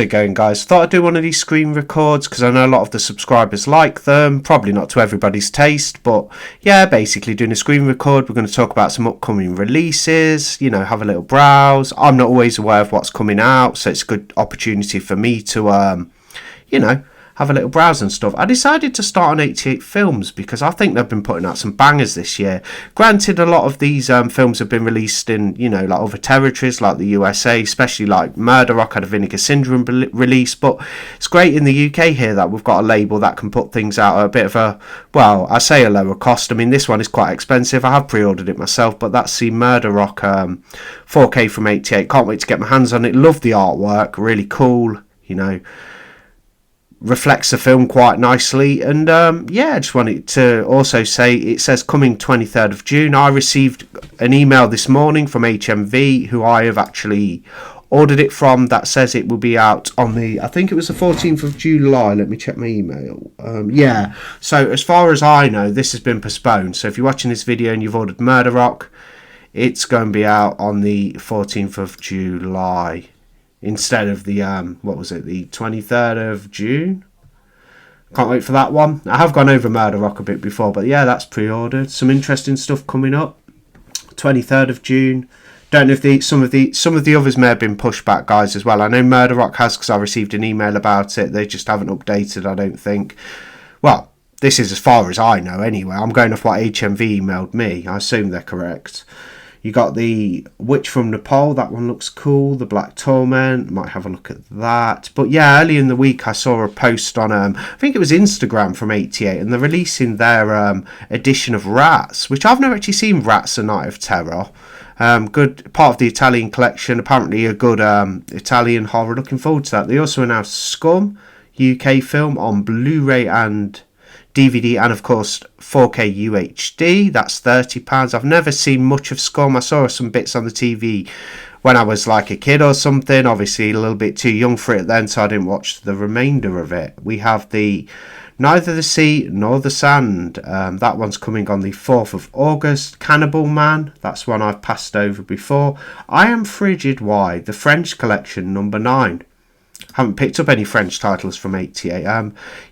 it going, guys? Thought I'd do one of these screen records because I know a lot of the subscribers like them. Probably not to everybody's taste, but yeah, basically doing a screen record. We're going to talk about some upcoming releases, you know, have a little browse. I'm not always aware of what's coming out, so it's a good opportunity for me to, you know, have a little browse and stuff. I decided to start on 88 Films because I think they've been putting out some bangers this year. Granted, a lot of these films have been released in, you know, like other territories like the USA, especially like Murderrock had a Vinegar Syndrome release, but it's great in the UK here that we've got a label that can put things out at a bit of a, well, I say a lower cost. I mean, this one is quite expensive. I have pre-ordered it myself, but that's the Murderrock 4K from 88. Can't wait to get my hands on it. Love the artwork, really cool, you know, reflects the film quite nicely. And yeah, I just wanted to also say it says coming 23rd of June. I received an email this morning from HMV, who I have actually ordered it from, that says it will be out on the, I think it was the 14th of July. Let me check my email. Yeah, so as far as I know, this has been postponed. So if you're watching this video and you've ordered Murderrock, it's going to be out on the 14th of July. Instead of the, what was it, the 23rd of June? Can't wait for that one. I have gone over Murderrock a bit before, but yeah, that's pre-ordered. Some interesting stuff coming up. 23rd of June. Don't know if some of the others may have been pushed back, guys, as well. I know Murderrock has, because I received an email about it. They just haven't updated, I don't think. Well, this is as far as I know anyway. I'm going off what HMV emailed me. I assume they're correct. You got the Witch from Nepal, that one looks cool. The Black Torment, might have a look at that. But yeah, early in the week I saw a post on, I think it was Instagram from 88, and they're releasing their edition of Rats, which I've never actually seen. Rats: A Night of Terror. Good part of the Italian collection, apparently a good Italian horror. Looking forward to that. They also announced Scum, UK film, on Blu-ray and DVD, and of course 4K UHD. That's £30. I've never seen much of Scum. I saw some bits on the TV when I was like a kid or something. Obviously a little bit too young for it then, so I didn't watch the remainder of it. We have the Neither the Sea Nor the Sand. That one's coming on the 4th of August. Cannibal Man, that's one I've passed over before. I Am Frigid Why, the French collection, number 9. Haven't picked up any French titles from 88.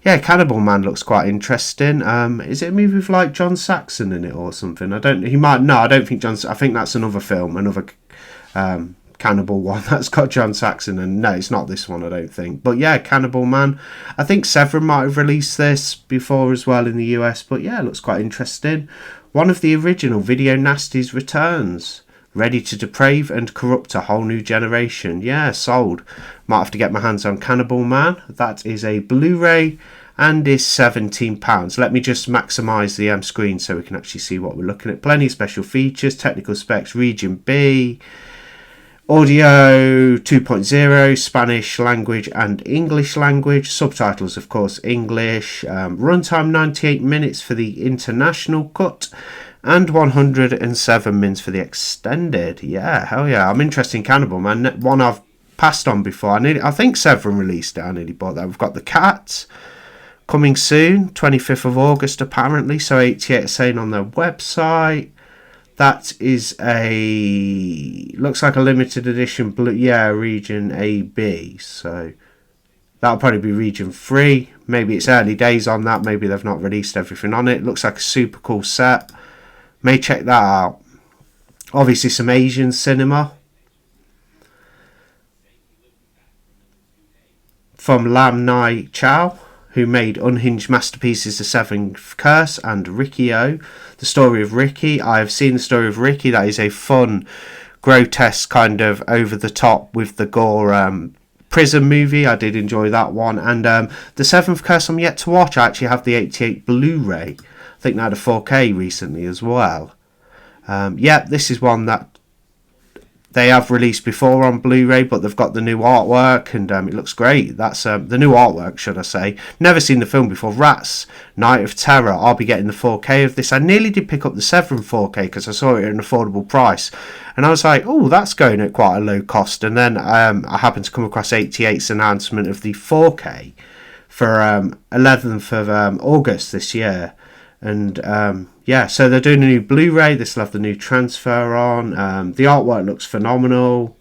Yeah, Cannibal Man looks quite interesting. Is it a movie with like John Saxon in it or something? I don't. He might. No, I don't think John. I think that's another film, another cannibal one that's got John Saxon. And no, it's not this one, I don't think. But yeah, Cannibal Man. I think Severin might have released this before as well in the US. But yeah, it looks quite interesting. One of the original Video Nasties returns. Ready to deprave and corrupt a whole new generation. Yeah, sold. Might have to get my hands on Cannibal Man. That is a Blu-ray and is £17. Let me just maximise the screen so we can actually see what we're looking at. Plenty of special features, technical specs, Region B, audio 2.0, Spanish language and English language, subtitles of course English, runtime 98 minutes for the international cut, and 107 mins for the extended. Yeah, hell yeah. I'm interested in Cannibal Man. One I've passed on before. I think Severin released it. I nearly bought that. We've got The Cat coming soon, 25th of August apparently. So 88 are saying on their website. That is looks like a limited edition blue. Yeah, region AB. So that'll probably be region 3. Maybe it's early days on that. Maybe they've not released everything on it. Looks like a super cool set. May check that out. Obviously some Asian cinema from Lam Nai Chow, who made unhinged masterpieces The Seventh Curse and Ricky-O, the story of Ricky. I have seen the story of Ricky. That is a fun, grotesque, kind of over the top with the gore prison movie. I did enjoy that one. And The Seventh Curse I'm yet to watch. I actually have the 88 Blu-ray. I think they had a 4K recently as well. Yeah, this is one that they have released before on Blu-ray, but they've got the new artwork and it looks great. That's the new artwork, should I say. Never seen the film before. Rats, Night of Terror. I'll be getting the 4K of this. I nearly did pick up the Severin 4K because I saw it at an affordable price. And I was like, oh, that's going at quite a low cost. And then I happened to come across 88's announcement of the 4K for 11th of August this year. And yeah, so they're doing a new Blu-ray. This will have the new transfer on. The artwork looks phenomenal.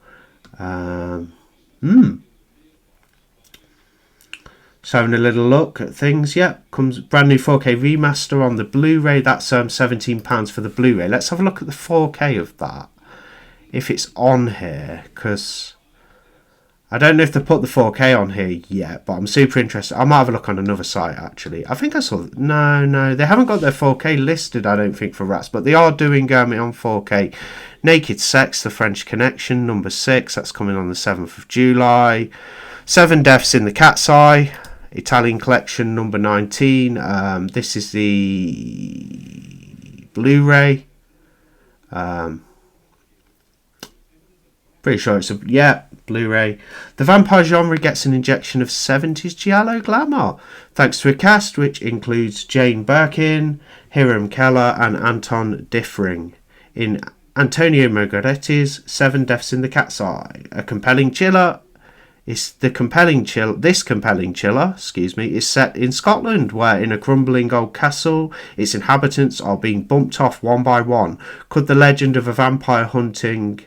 So having a little look at things. Yep, comes brand new 4K remaster on the Blu-ray. That's £17 for the Blu-ray. Let's have a look at the 4K of that, if it's on here, because I don't know if they put the 4K on here yet, but I'm super interested. I might have a look on another site, actually. I think I saw... No, they haven't got their 4K listed, I don't think, for Rats, but they are doing it on 4K. Naked Sex, The French Connection, number 6. That's coming on the 7th of July. 7 Deaths in the Cat's Eye, Italian Collection, number 19. This is the Blu-ray. Pretty sure it's Blu-ray. The vampire genre gets an injection of 70s giallo glamour, thanks to a cast which includes Jane Birkin, Hiram Keller and Anton Diffring in Antonio Margaretti's 7 Deaths in the Cat's Eye. This compelling chiller, is set in Scotland, where in a crumbling old castle, its inhabitants are being bumped off one by one. Could the legend of a vampire haunting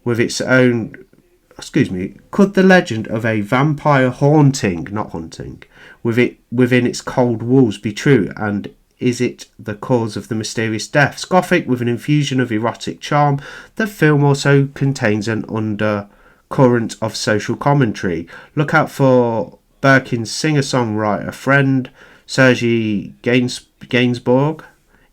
with its own... Could the legend of a vampire haunting, not hunting, within its cold walls be true, and is it the cause of the mysterious deaths? Gothic with an infusion of erotic charm, the film also contains an undercurrent of social commentary. Look out for Birkin's singer-songwriter friend, Sergei Gainsbourg,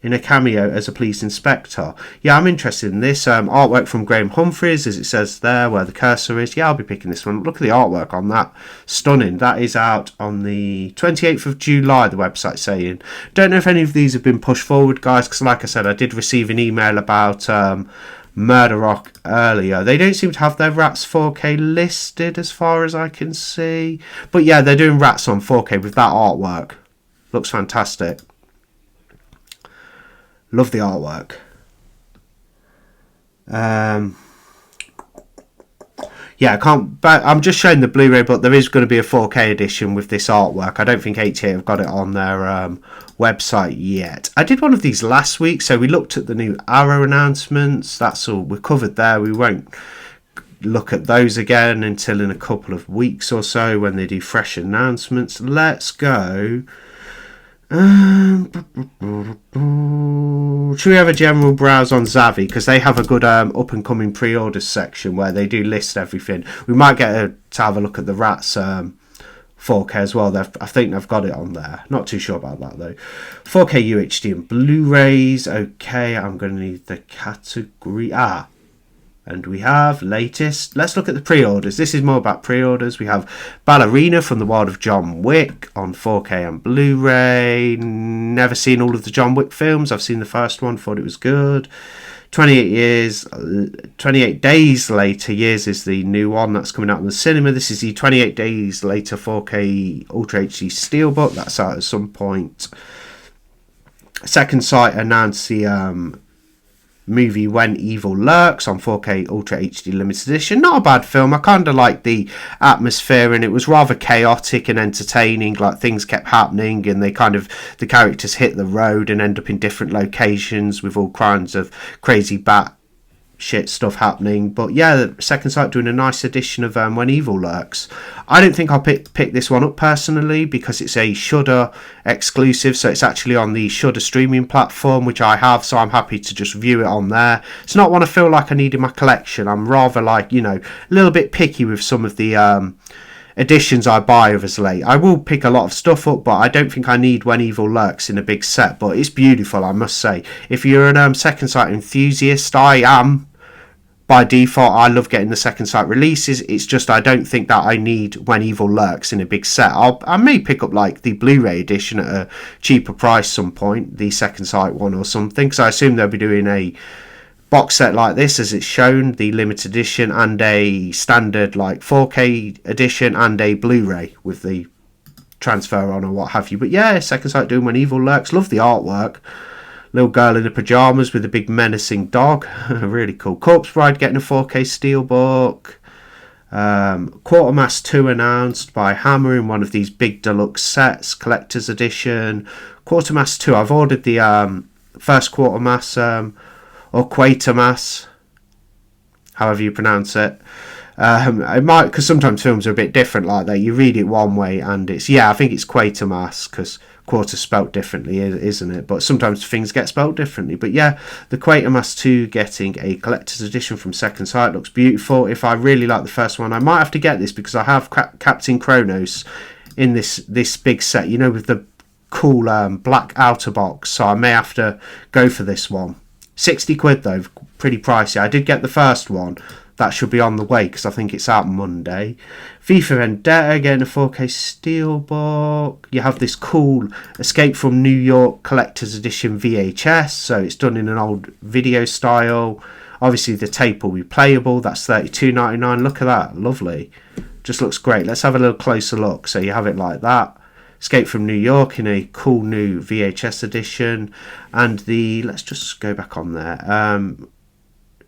in a cameo as a police inspector. Yeah, I'm interested in this. Artwork from Graham Humphreys, as it says there, where the cursor is. Yeah, I'll be picking this one. Look at the artwork on that. Stunning. That is out on the 28th of July, the website's saying. Don't know if any of these have been pushed forward, guys, because like I said, I did receive an email about Murderrock earlier. They don't seem to have their Rats 4K listed as far as I can see. But yeah, they're doing Rats on 4K with that artwork. Looks fantastic. Love the artwork. Yeah, I'm just showing the Blu-ray, but there is going to be a 4K edition with this artwork. I don't think HA have got it on their website yet. I did one of these last week, so we looked at the new Arrow announcements. That's all we're covered there. We won't look at those again until in a couple of weeks or so when they do fresh announcements. Let's go. Should we have a general browse on Zavvi, because they have a good up and coming pre-orders section where they do list everything. We might get to have a look at the Rats 4K as well. I think they've got it on there. Not too sure about that though. 4K UHD and Blu-rays. Okay, I'm going to need the category. And we have latest. Let's look at the pre-orders. This is more about pre-orders. We have Ballerina from the World of John Wick on 4K and Blu-ray. Never seen all of the John Wick films. I've seen the first one, thought it was good. 28 Days Later. Years is the new one that's coming out in the cinema. This is the 28 Days Later 4K Ultra HD Steelbook. That's out at some point. Second Sight announced the movie When Evil Lurks on 4K Ultra HD Limited Edition. Not a bad film. I kind of like the atmosphere, and it was rather chaotic and entertaining. Like, things kept happening, and the characters hit the road and end up in different locations with all kinds of crazy bat shit stuff happening. But yeah, Second Sight doing a nice edition of When Evil Lurks. I don't think I'll pick this one up personally, because it's a Shudder exclusive, so it's actually on the Shudder streaming platform, which I have, so I'm happy to just view it on there. It's not one I feel like I need in my collection. I'm rather like, a little bit picky with some of the editions I buy of as late. I will pick a lot of stuff up, but I don't think I need When Evil Lurks in a big set. But it's beautiful, I must say. If you're an Second Sight enthusiast, I am. By default, I love getting the Second Sight releases. It's just I don't think that I need When Evil Lurks in a big set. I may pick up like the Blu-ray edition at a cheaper price some point, the Second Sight one or something, because I assume they'll be doing a box set like this as it's shown, the limited edition, and a standard like 4K edition and a Blu-ray with the transfer on or what have you. But yeah, Second Sight doing When Evil Lurks. Love the artwork. Little girl in the pyjamas with a big menacing dog. Really cool. Corpse Bride getting a 4K steelbook. Quatermass 2 announced by Hammer in one of these big deluxe sets. Collector's edition. Quatermass 2. I've ordered the first Quatermass or Quatermass, however you pronounce it. It might, because sometimes films are a bit different like that. You read it one way and it's, yeah, I think it's Quatermass, because quarter spelt differently, isn't it? But sometimes things get spelt differently. But yeah, the Quatermass 2 getting a collector's edition from Second Sight looks beautiful. If I really like the first one, I might have to get this, because I have Captain Kronos in this big set, you know, with the cool black outer box. So I may have to go for this one. 60 quid though, pretty pricey. I did get the first one. That should be on the way, because I think it's out Monday. V for Vendetta getting a 4K Steelbook. You have this cool Escape from New York Collector's Edition VHS. So it's done in an old video style. Obviously the tape will be playable. That's $32.99. Look at that. Lovely. Just looks great. Let's have a little closer look. So you have it like that. Escape from New York in a cool new VHS edition. And let's just go back on there.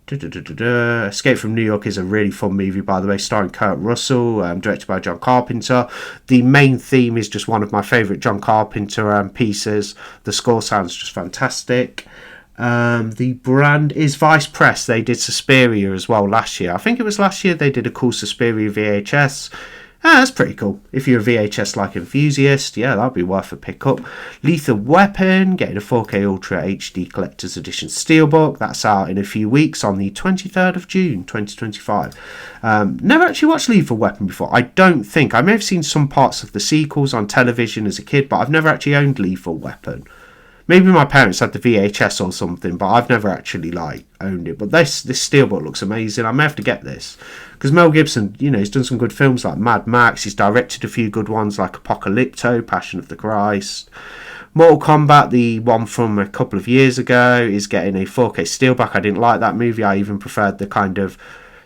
Escape from New York is a really fun movie, by the way, starring Kurt Russell, directed by John Carpenter. The main theme is just one of my favourite John Carpenter pieces. The score sounds just fantastic. The brand is Vice Press. They did Suspiria as well last year. I think it was last year they did a cool Suspiria VHS. That's pretty cool. If you're a VHS-like enthusiast, yeah, that'd be worth a pick-up. Lethal Weapon, getting a 4K Ultra HD Collector's Edition Steelbook. That's out in a few weeks on the 23rd of June, 2025. Never actually watched Lethal Weapon before. I don't think. I may have seen some parts of the sequels on television as a kid, but I've never actually owned Lethal Weapon. Maybe my parents had the VHS or something, but I've never actually owned it. But this steelbook looks amazing. I may have to get this, because Mel Gibson, you know, he's done some good films like Mad Max. He's directed a few good ones like Apocalypto, Passion of the Christ. Mortal Kombat, the one from a couple of years ago, is getting a 4K steelbook. I didn't like that movie. I even preferred the kind of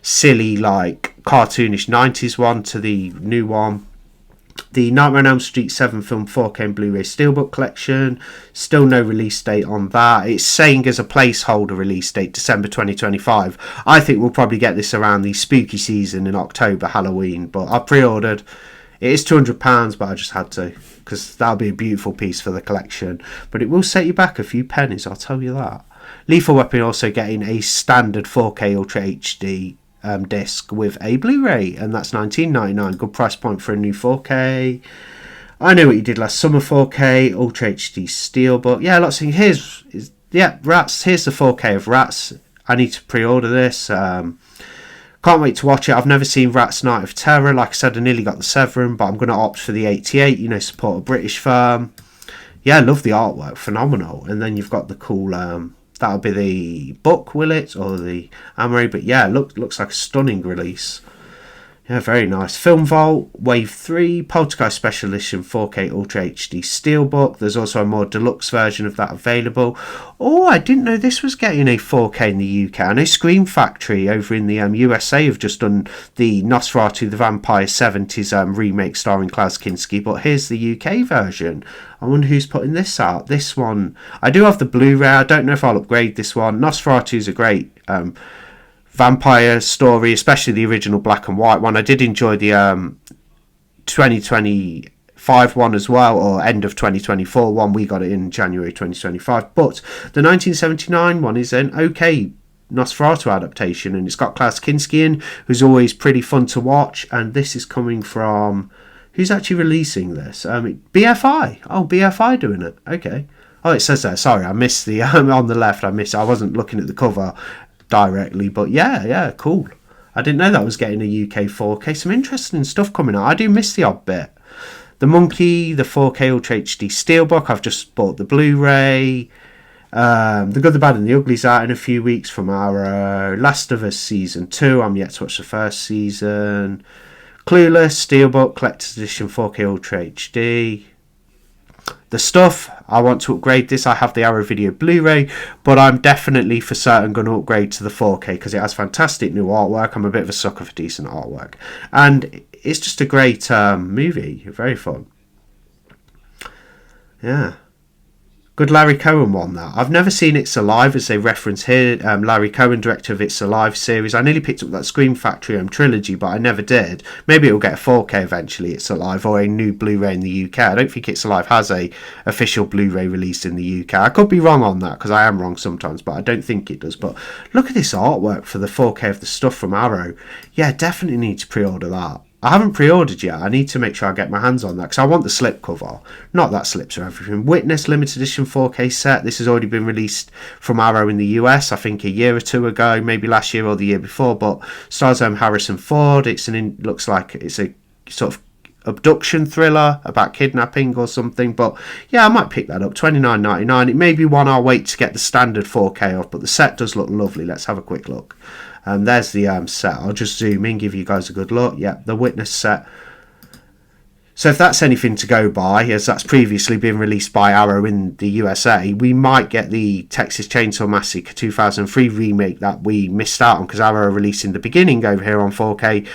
silly, cartoonish 90s one to the new one. The Nightmare on Elm Street 7 film 4K and Blu-ray Steelbook collection. Still no release date on that. It's saying as a placeholder release date December 2025. I think we'll probably get this around the spooky season in October, Halloween. But I pre-ordered. It is £200, but I just had to, because that'll be a beautiful piece for the collection. But it will set you back a few pennies, I'll tell you that. Lethal Weapon also getting a standard 4K Ultra HD disc with a Blu-ray, and that's $19.99. Good price point for a new 4K. I Know What You Did Last Summer 4K Ultra HD Steelbook. Yeah, lots of things. Rats. Here's the 4K of Rats. I need to pre-order this. Can't wait to watch it. I've never seen Rats Night of Terror. Like I said, I nearly got the Severin, but I'm going to opt for the 88. You know, support a British firm. Yeah, I love the artwork. Phenomenal. And then you've got the cool that'll be the book, will it? Or the Amory. But yeah, looks like a stunning release. Yeah, very nice. Film Vault, Wave 3, Poltergeist Special Edition 4K Ultra HD Steelbook. There's also a more deluxe version of that available. Oh, I didn't know this was getting a 4K in the UK. I know Scream Factory over in the USA have just done the Nosferatu the Vampire 70s remake starring Klaus Kinski. But here's the UK version. I wonder who's putting this out. This one, I do have the Blu-ray. I don't know if I'll upgrade this one. Nosferatu is a great vampire story, especially the original black and white one. I did enjoy the 2025 one as well, or end of 2024 one. We got it in January 2025, but the 1979 one is an okay Nosferatu adaptation, and it's got Klaus Kinski in, who's always pretty fun to watch. And this is coming from, who's actually releasing this? BFI. Oh, BFI doing it. Okay. Oh, it says there. Sorry, I missed the on the left. I wasn't looking at the cover directly, but yeah, cool. I didn't know that was getting a UK 4K. Some interesting stuff coming out. I do miss the odd bit. The Monkey, the 4K Ultra HD Steelbook. I've just bought the Blu-ray. The Good, the Bad and the Ugly's out in a few weeks from our Last of Us Season 2. I'm yet to watch the first season. Clueless, Steelbook, Collector's Edition 4K Ultra HD. The Stuff, I want to upgrade this. I have the Arrow Video Blu-ray, but I'm definitely for certain going to upgrade to the 4K because it has fantastic new artwork. I'm a bit of a sucker for decent artwork. And it's just a great movie. Very fun. Yeah. Good Larry Cohen one, that. I've never seen It's Alive, as they reference here. Larry Cohen, director of It's Alive series. I nearly picked up that Scream Factory trilogy, but I never did. Maybe it'll get a 4K eventually, It's Alive, or a new Blu-ray in the UK. I don't think It's Alive has a official Blu-ray released in the UK. I could be wrong on that, because I am wrong sometimes, but I don't think it does. But look at this artwork for the 4K of the stuff from Arrow. Yeah, definitely need to pre-order that. I haven't pre-ordered yet. I need to make sure I get my hands on that, because I want the slipcover. Not that slips or everything. Witness limited edition 4K set. This has already been released from Arrow in the US, I think a year or two ago, maybe last year or the year before. But stars Harrison Ford. Looks like it's a sort of abduction thriller about kidnapping or something. But yeah, I might pick that up. $29.99. It may be one I'll wait to get the standard 4K off, but the set does look lovely. Let's have a quick look. There's the set. I'll just zoom in, give you guys a good look. Yeah, the Witness set. So if that's anything to go by, as that's previously been released by Arrow in the USA, we might get the Texas Chainsaw Massacre 2003 remake that we missed out on, because Arrow are releasing the beginning over here on 4K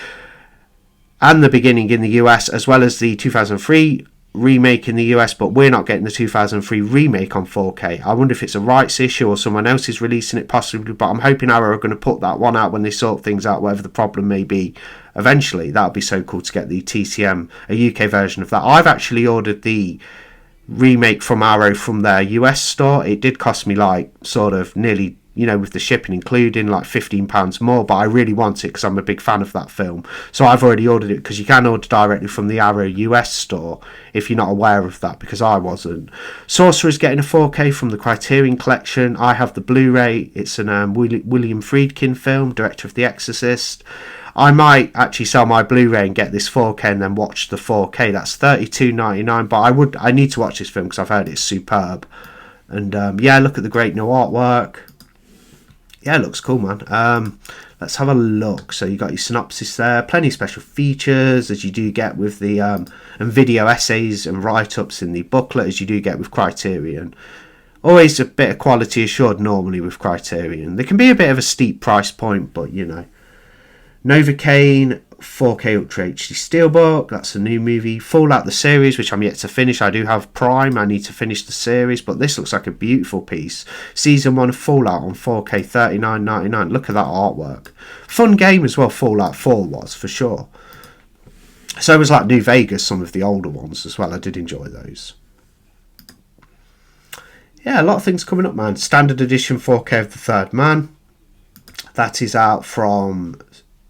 and the beginning in the US, as well as the 2003 remake in the US, but we're not getting the 2003 remake on 4K. I wonder if it's a rights issue or someone else is releasing it possibly, but I'm hoping Arrow are going to put that one out when they sort things out, whatever the problem may be eventually. That would be so cool to get the TCM, a UK version of that. I've actually ordered the remake from Arrow from their US store. It did cost me like sort of nearly, with the shipping including, like £15 more, but I really want it because I'm a big fan of that film. So I've already ordered it, because you can order directly from the Arrow US store if you're not aware of that, because I wasn't. Sorcerer's getting a 4K from the Criterion Collection. I have the Blu-ray. It's an William Friedkin film, director of The Exorcist. I might actually sell my Blu-ray and get this 4K and then watch the 4K. That's $32.99, but I need to watch this film because I've heard it's superb. And yeah, look at the great new artwork. Yeah, it looks cool, man. Let's have a look. So you got your synopsis there. Plenty of special features, as you do get with the and video essays and write-ups in the booklet, as you do get with Criterion. Always a bit of quality assured normally with Criterion. There can be a bit of a steep price point, but Novocaine 4K Ultra HD Steelbook, that's a new movie. Fallout the series, which I'm yet to finish. I do have Prime, I need to finish the series, but this looks like a beautiful piece. Season 1 of Fallout on 4K, $39.99. Look at that artwork. Fun game as well, Fallout 4 was, for sure. So was like New Vegas, some of the older ones as well. I did enjoy those. Yeah, a lot of things coming up, man. Standard edition 4K of The Third Man. That is out from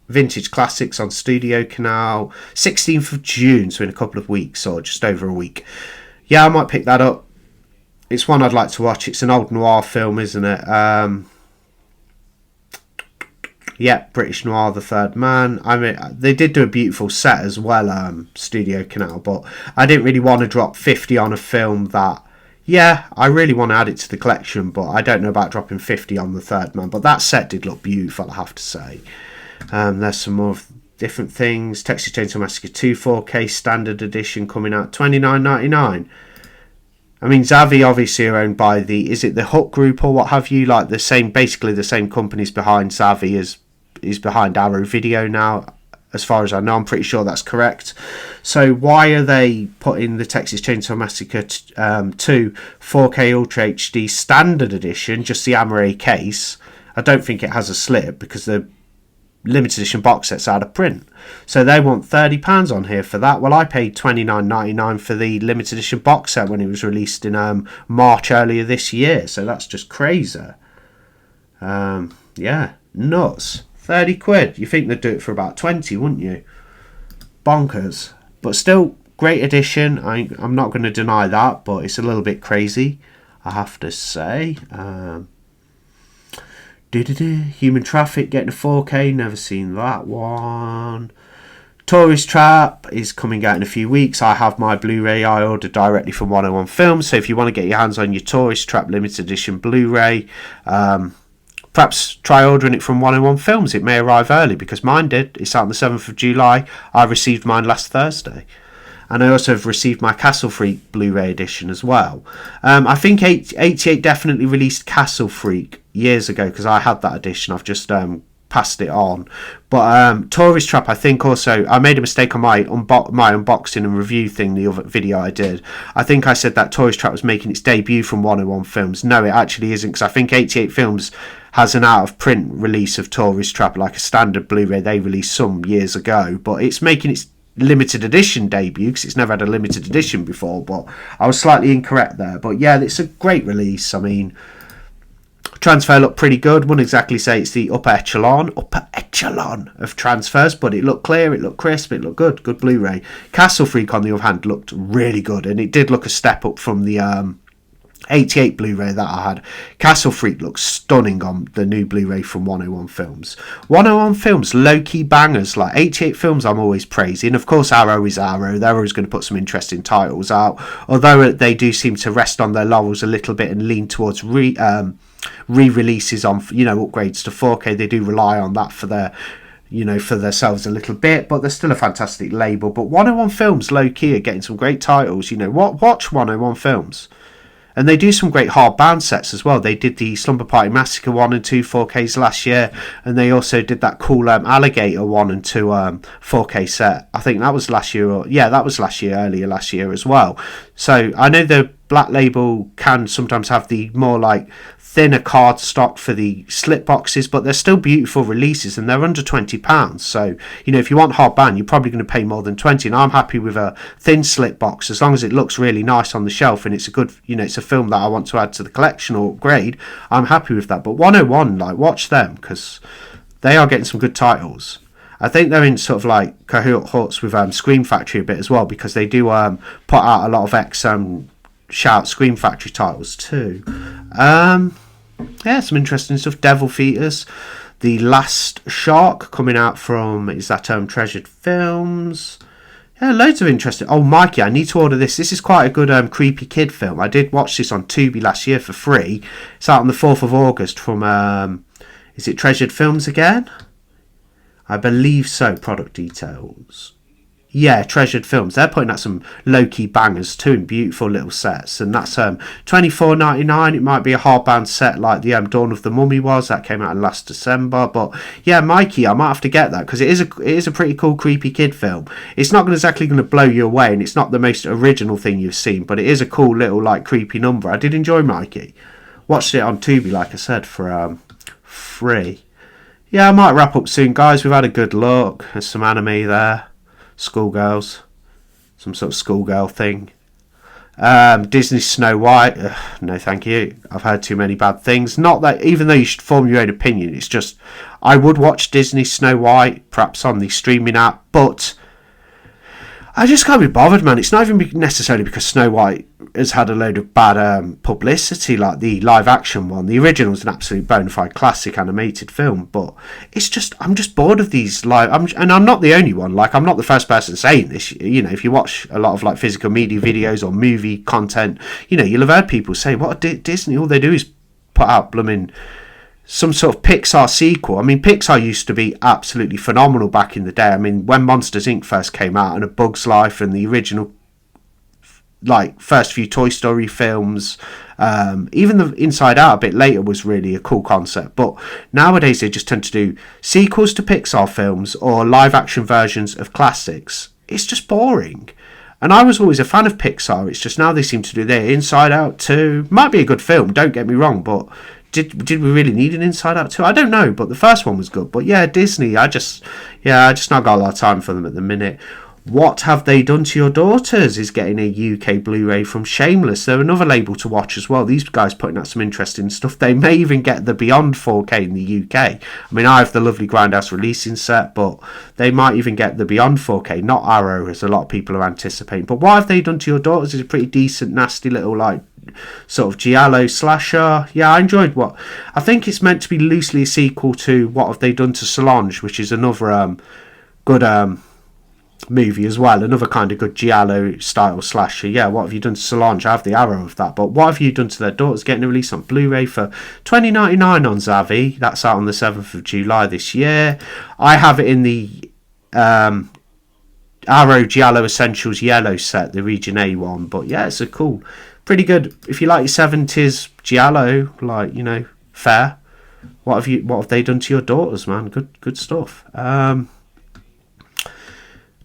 Vintage Classics on Studio Canal, 16th of June, so in a couple of weeks, or just over a week. Yeah, I might pick that up. It's one I'd like to watch. It's an old noir film, isn't it? Yeah, British Noir, The Third Man. I mean, they did do a beautiful set as well, Studio Canal, but I didn't really want to drop 50 on a film that, yeah, I really want to add it to the collection, but I don't know about dropping 50 on The Third Man. But that set did look beautiful, I have to say. There's some more different things. Texas Chainsaw Massacre 2 4K Standard Edition coming out, $29.99. I mean, Zavvi obviously are owned by is it the Hut Group or what have you? Like basically the same companies behind Zavvi is behind Arrow Video now, as far as I know. I'm pretty sure that's correct. So why are they putting the Texas Chainsaw Massacre 2 4K Ultra HD Standard Edition, just the Amaray case? I don't think it has a slip, because the limited edition box set's out of print. So they want £30 on here for that. Well, I paid $29.99 for the limited edition box set when it was released in March earlier this year. So that's just crazy. Yeah, nuts. 30 quid. You think they'd do it for about 20, wouldn't you? Bonkers. But still, great edition. I'm not going to deny that, but it's a little bit crazy, I have to say. Human Traffic getting a 4K, never seen that one. Tourist Trap is coming out in a few weeks. I have my Blu-ray I ordered directly from 101 Films, so if you want to get your hands on your Tourist Trap limited edition Blu-ray, perhaps try ordering it from 101 Films. It may arrive early, because mine did. It's out on the 7th of July. I received mine last Thursday. And I also have received my Castle Freak Blu-ray edition as well. I think 88 definitely released Castle Freak years ago, because I had that edition. I've just passed it on. But Tourist Trap, I think also, I made a mistake on my unboxing and review thing, the other video I did. I think I said that Tourist Trap was making its debut from 101 Films. No, it actually isn't, because I think 88 Films has an out of print release of Tourist Trap, like a standard Blu-ray they released some years ago, but it's making its limited edition debut because it's never had a limited edition before. But I was slightly incorrect there. But yeah, it's a great release. I mean, transfer looked pretty good. Wouldn't exactly say it's the upper echelon of transfers, but it looked clear, it looked crisp, it looked good Blu-ray. Castle Freak, on the other hand, looked really good, and it did look a step up from the 88 Blu-ray that I had. Castle Freak looks stunning on the new Blu-ray from 101 Films. 101 Films, low-key bangers. Like 88 Films I'm always praising. Of course, Arrow is Arrow. They're always going to put some interesting titles out, although they do seem to rest on their laurels a little bit and lean towards re-releases on, upgrades to 4K. They do rely on that for their for themselves a little bit, but they're still a fantastic label. But 101 Films, low-key, are getting some great titles. Watch 101 Films. And they do some great hardbound sets as well. They did the Slumber Party Massacre 1 and 2 4Ks last year, and they also did that cool Alligator 1 and 2 4K set. I think that was last year, earlier last year as well. So I know the Black Label can sometimes have the more like thinner card stock for the slip boxes, but they're still beautiful releases and they're under £20. So if you want hardbound, you're probably going to pay more than 20, and I'm happy with a thin slip box as long as it looks really nice on the shelf and it's a good, it's a film that I want to add to the collection or upgrade. I'm happy with that. But 101, watch them, because they are getting some good titles. I think they're in sort of like cahoots with Scream Factory a bit as well, because they do put out a lot of Shout Scream Factory titles too. Yeah, some interesting stuff. Devil Feeders, The Last Shark, coming out from, Treasured Films. Yeah, loads of interesting. Oh, Mikey, I need to order this. This is quite a good creepy kid film. I did watch this on Tubi last year for free. It's out on the 4th of August from, is it Treasured Films again? I believe so. Product details. Yeah, Treasured Films. They're putting out some low-key bangers too, in beautiful little sets. And that's $24.99. It might be a hardbound set like the Dawn of the Mummy was. That came out last December. But yeah, Mikey, I might have to get that, because it is a pretty cool creepy kid film. It's not exactly going to blow you away, and it's not the most original thing you've seen, but it is a cool little creepy number. I did enjoy Mikey. Watched it on Tubi, like I said, for free. Yeah, I might wrap up soon, guys. We've had a good look. There's some anime there. Schoolgirls, some sort of schoolgirl thing. Disney Snow White, no thank you. I've heard too many bad things. Not that, even though you should form your own opinion, it's just I would watch Disney Snow White perhaps on the streaming app, but I just can't be bothered, man. It's not even necessarily because Snow White has had a load of bad publicity, like the live action one. The original is an absolute bona fide classic animated film, but it's just, I'm just bored of these live. And I'm not the only one. I'm not the first person saying this. If you watch a lot of physical media videos or movie content, you'll have heard people say, "What Disney? All they do is put out blooming some sort of Pixar sequel." I mean, Pixar used to be absolutely phenomenal back in the day. I mean, when Monsters Inc. first came out, and A Bug's Life, and the original first few Toy Story films, even the Inside Out a bit later was really a cool concept. But nowadays they just tend to do sequels to Pixar films or live action versions of classics. It's just boring. And I was always a fan of Pixar. It's just now they seem to do their Inside Out 2. Might be a good film, don't get me wrong, but did we really need an Inside Out 2? I don't know, but the first one was good. But yeah, Disney, I just not got a lot of time for them at the minute. What Have They Done to Your Daughters is getting a UK Blu-ray from Shameless. They're another label to watch as well. These guys putting out some interesting stuff. They may even get the Beyond 4K in the UK. I mean, I have the lovely Grindhouse releasing set, but they might even get the Beyond 4K, not Arrow, as a lot of people are anticipating. But What Have They Done to Your Daughters is a pretty decent, nasty little sort of giallo slasher. Yeah, I enjoyed what I think it's meant to be loosely a sequel to What Have They Done to Solange, which is another good movie as well, another kind of good giallo style slasher. Yeah, What Have You Done to Solange? I have the Arrow of that, but What Have You Done to Their Daughters getting a release on Blu-ray for $20.99 on Zavvi. That's out on the 7th of July this year. I have it in the Arrow Giallo Essentials Yellow set, the Region A one. But yeah, it's a cool, pretty good, if you like your 70s giallo, fair. What have they done to your daughters, man? Good stuff.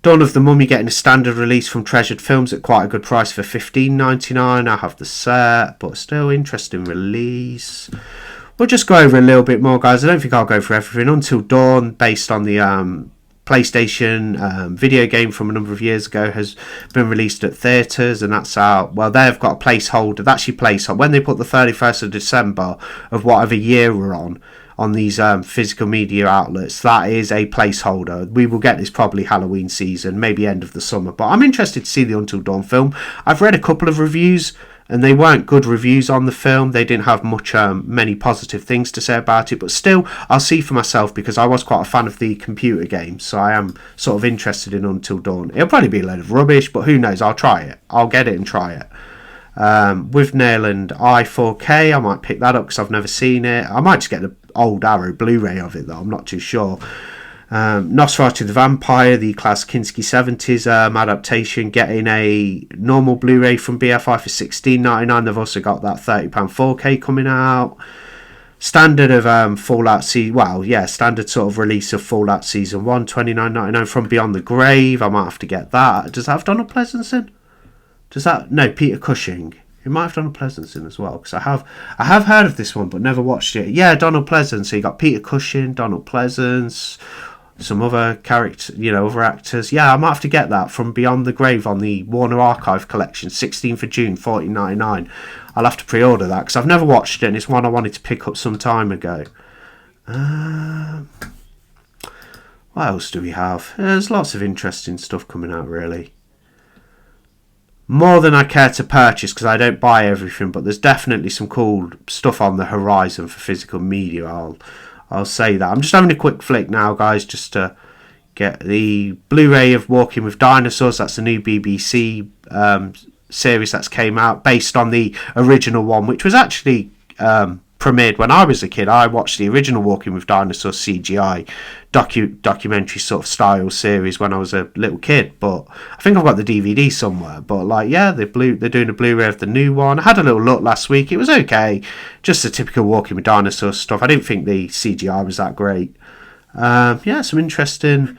Dawn of the Mummy getting a standard release from Treasured Films at quite a good price for $15.99. I have the set, but still interesting release. We'll just go over a little bit more, guys. I don't think I'll go for everything. Until Dawn, based on the PlayStation video game from a number of years ago, has been released at theatres, and that's out. Well, they've got a placeholder. That's your placeholder. When they put the 31st of December of whatever year we're on these physical media outlets, that is a placeholder. We will get this probably Halloween season, maybe end of the summer. But I'm interested to see the Until Dawn film. I've read a couple of reviews, and they weren't good reviews on the film. They didn't have many positive things to say about it, but still, I'll see for myself, because I was quite a fan of the computer game, so I am sort of interested in Until Dawn. It'll probably be a load of rubbish, but who knows? I'll try it. I'll get it and try it. With Nail and Eye 4K, I might pick that up because I've never seen it. I might just get the old Arrow Blu-ray of it, though. I'm not too sure. Nosferatu the Vampire, the Klaus Kinski 70s adaptation, getting a normal Blu-ray from BFI for $16.99. They've also got that £30 4K coming out. Standard of Fallout standard sort of release of Fallout Season 1, $29.99 from Beyond the Grave. I might have to get that. Does that have Donald Pleasence? No, Peter Cushing. It might have Donald Pleasence in as well, because I have heard of this one but never watched it. Yeah, Donald Pleasence. So you got Peter Cushing, Donald Pleasence, some other characters, other actors. Yeah, I might have to get that from Beyond the Grave on the Warner Archive collection, 16th of June, $14.99. I'll have to pre-order that because I've never watched it, and it's one I wanted to pick up some time ago. What else do we have? There's lots of interesting stuff coming out, really. More than I care to purchase, because I don't buy everything, but there's definitely some cool stuff on the horizon for physical media. I'll say that. I'm just having a quick flick now, guys, just to get the Blu-ray of Walking with Dinosaurs. That's a new BBC series that's came out based on the original one, which was actually premiered when I was a kid. I watched the original Walking with Dinosaurs CGI documentary sort of style series when I was a little kid, but I think I've got the DVD somewhere. But they're doing a Blu-ray of the new one. I had a little look last week. It was okay, just the typical Walking with Dinosaurs stuff. I didn't think the CGI was that great. Some interesting.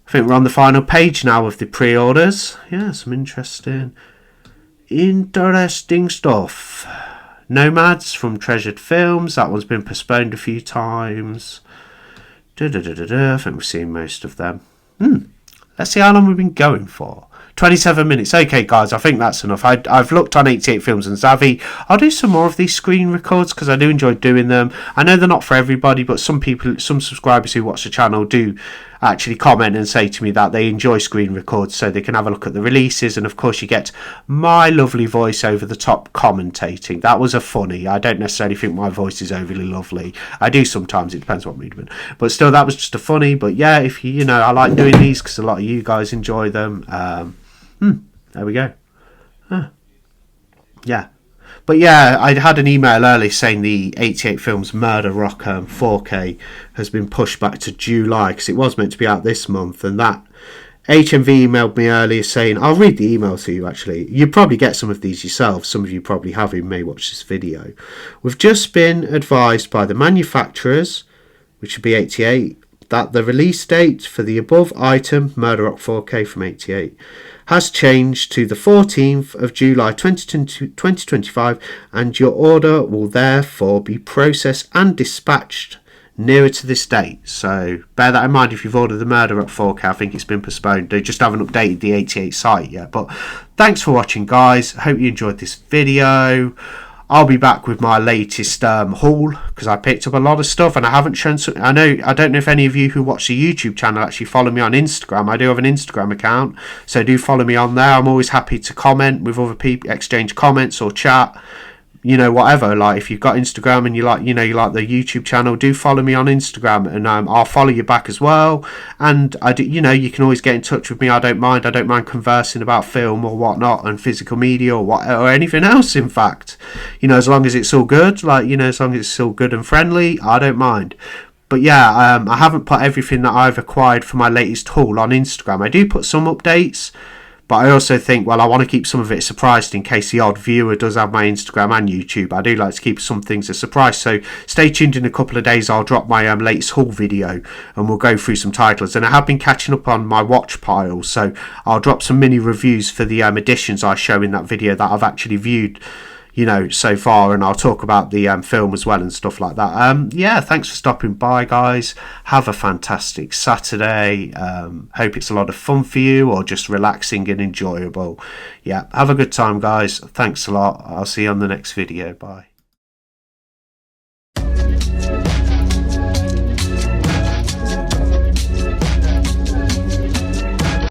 I think we're on the final page now of the pre-orders. Yeah, some interesting stuff. Nomads from Treasured Films. That one's been postponed a few times. I think we've seen most of them. Let's see how long we've been going for. 27 minutes. Okay, guys, I think that's enough. I've looked on 88 Films and Zavvi. I'll do some more of these screen records because I do enjoy doing them. I know they're not for everybody, but some subscribers who watch the channel do actually comment and say to me that they enjoy screen records so they can have a look at the releases, and of course you get my lovely voice over the top commentating. That was a funny. I don't necessarily think my voice is overly lovely. I do sometimes, it depends what mood I'm in, but still, that was just a funny. But yeah, if I like doing these because a lot of you guys enjoy them. There we go. Yeah. But yeah, I had an email earlier saying the 88 Films Murderrock 4K has been pushed back to July because it was meant to be out this month, and that HMV emailed me earlier saying, I'll read the email to you actually. You probably get some of these yourself. Some of you probably have who may watch this video. We've just been advised by the manufacturers, which would be 88, that the release date for the above item, Murderrock 4K from 88, has changed to the 14th of July 2025, and your order will therefore be processed and dispatched nearer to this date. So bear that in mind if you've ordered the Murderrock 4K. I think it's been postponed. They just haven't updated the 88 site yet. But thanks for watching, guys. I hope you enjoyed this video. I'll be back with my latest haul because I picked up a lot of stuff and I haven't shown. I don't know if any of you who watch the YouTube channel actually follow me on Instagram. I do have an Instagram account, so do follow me on there. I'm always happy to comment with other people, exchange comments or chat. Whatever. Like if you've got Instagram and you like the YouTube channel, do follow me on Instagram, and I'll follow you back as well. And I do, you can always get in touch with me. I don't mind conversing about film or whatnot and physical media or anything else. In fact, as long as it's all good, as long as it's all good and friendly, I don't mind. But yeah, I haven't put everything that I've acquired for my latest haul on Instagram. I do put some updates, But I also think, well, I want to keep some of it surprised in case the odd viewer does have my Instagram and YouTube. I do like to keep some things a surprise. So stay tuned. In a couple of days, I'll drop my latest haul video and we'll go through some titles. And I have been catching up on my watch pile. So I'll drop some mini reviews for the editions I show in that video that I've actually viewed, so far, and I'll talk about the film as well and stuff like that. Yeah, thanks for stopping by, guys. Have a fantastic Saturday. Hope it's a lot of fun for you, or just relaxing and enjoyable. Yeah, have a good time, guys. Thanks a lot. I'll see you on the next video. Bye.